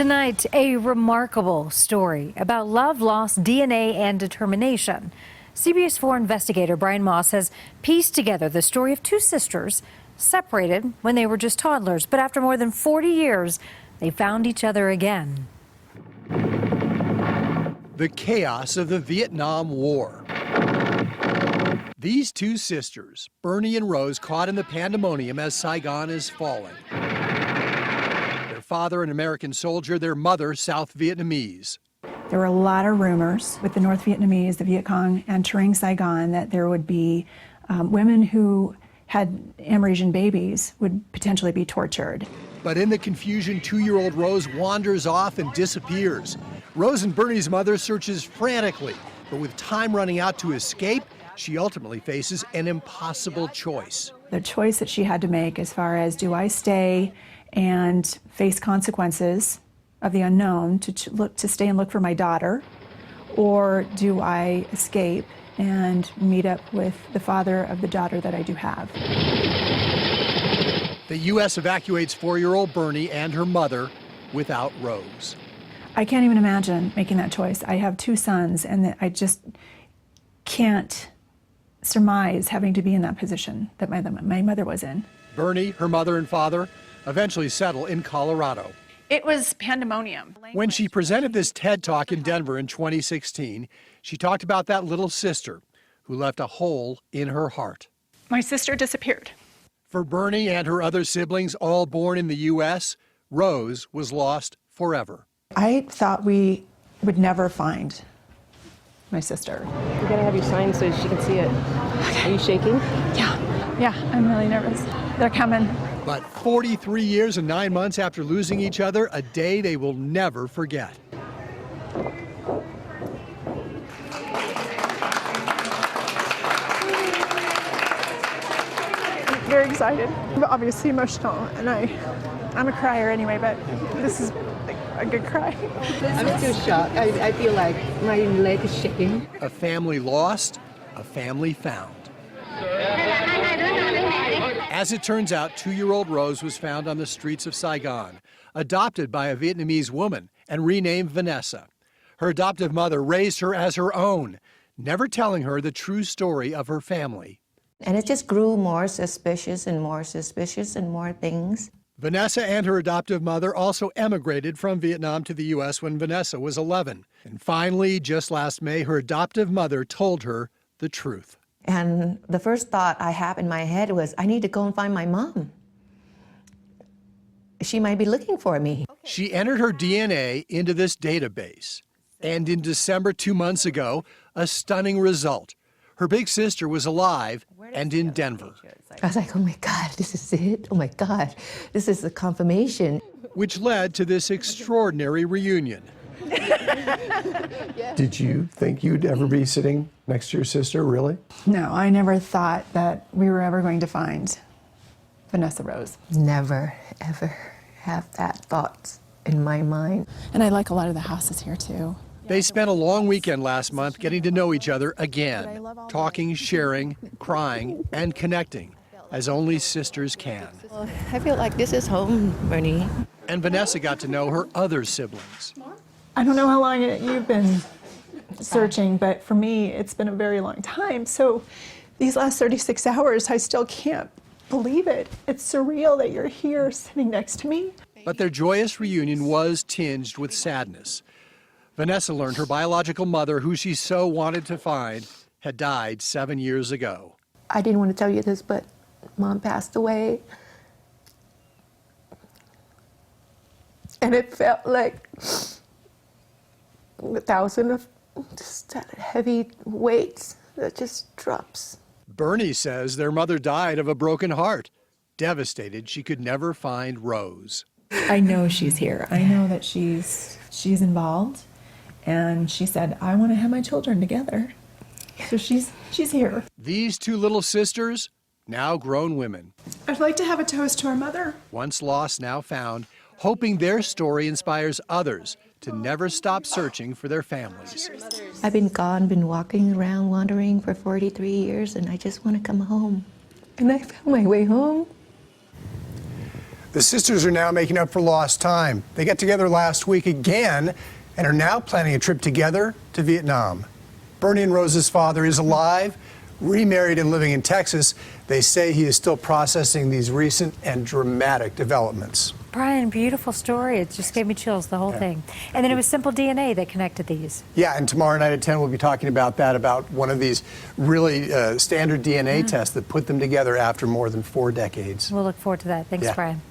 Tonight, a remarkable story about love, loss, DNA, and determination. CBS 4 investigator Brian Moss has pieced together the story of two sisters separated when they were just toddlers, but after more than 40 years, they found each other again. The chaos of the Vietnam War. These two sisters, Bernie and Rose, caught in the pandemonium as Saigon is falling. Their father, an American soldier, their mother, South Vietnamese. There were a lot of rumors with the North Vietnamese, the Viet Cong, entering Saigon that there would be women who had Amerasian babies would potentially be tortured. But in the confusion, 2-year-old Rose wanders off and disappears. Rose and Bernie's mother searches frantically, but with time running out to escape, she ultimately faces an impossible choice. The choice that she had to make as far as, do I stay and face consequences of the unknown to stay and look for my daughter, or do I escape and meet up with the father of the daughter that I do have? The U.S. evacuates 4-year-old Bernie and her mother without Rose. I can't even imagine making that choice. I have 2 sons, and I just can't surmise having to be in that position that my mother was in. Bernie, her mother and father eventually settle in Colorado. It was pandemonium. When she presented this TED Talk in Denver in 2016, she talked about that little sister who left a hole in her heart. My sister disappeared. For Bernie and her other siblings, all born in the U.S., Rose was lost forever. I thought we would never find my sister. We're gonna have you sign so she can see it. Okay. Are you shaking? Yeah, I'm really nervous. They're coming. But 43 years and 9 months after losing each other, a day they will never forget. I'm very excited, obviously emotional, and I'm a crier anyway, but this is a good cry. I'm still shocked. I feel like my leg is shaking. A family lost, a family found. As it turns out, 2-year-old Rose was found on the streets of Saigon, adopted by a Vietnamese woman and renamed Vanessa. Her adoptive mother raised her as her own, never telling her the true story of her family. And it just grew more suspicious and more things. Vanessa and her adoptive mother also emigrated from Vietnam to the U.S. when Vanessa was 11. And finally, just last May, her adoptive mother told her the truth. And the first thought I had in my head was, I need to go and find my mom. She might be looking for me. She entered her DNA into this database. And in December 2 months ago, a stunning result. Her big sister was alive and in Denver. I was like, oh my God, this is it? Oh my God, this is the confirmation. Which led to this extraordinary reunion. Did you think you'd ever be sitting next to your sister, really? No, I never thought that we were ever going to find Vanessa Rose. Never, ever have that thought in my mind. And I like a lot of the houses here too. They spent a long weekend last month getting to know each other again, talking, sharing, crying, and connecting, as only sisters can. I feel like this is home, Bernie. And Vanessa got to know her other siblings. I don't know how long you've been searching, but for me, it's been a very long time. So these last 36 hours, I still can't believe it. It's surreal that you're here sitting next to me. But their joyous reunion was tinged with sadness. Vanessa learned her biological mother, who she so wanted to find, had died 7 years ago. I didn't want to tell you this, but Mom passed away. And it felt like 1,000 of just that heavy weight that just drops. Bernie says their mother died of a broken heart, devastated she could never find Rose. I know she's here. I know that she's involved. And she said, I want to have my children together. So she's here. These two little sisters, now grown women. I'd like to have a toast to our mother. Once lost, now found, hoping their story inspires others to never stop searching for their families. I've been gone, been walking around, wandering for 43 years, and I just want to come home. And I found my way home. The sisters are now making up for lost time. They got together last week again and are now planning a trip together to Vietnam. Bernie and Rose's father is alive, remarried and living in Texas. They say he is still processing these recent and dramatic developments. Brian, beautiful story. It just gave me chills, the whole thing. And then it was simple DNA that connected these. Yeah, and tomorrow night at 10, we'll be talking about that, about one of these really standard DNA tests that put them together after more than 4 decades. We'll look forward to that. Thanks, Yeah. Brian.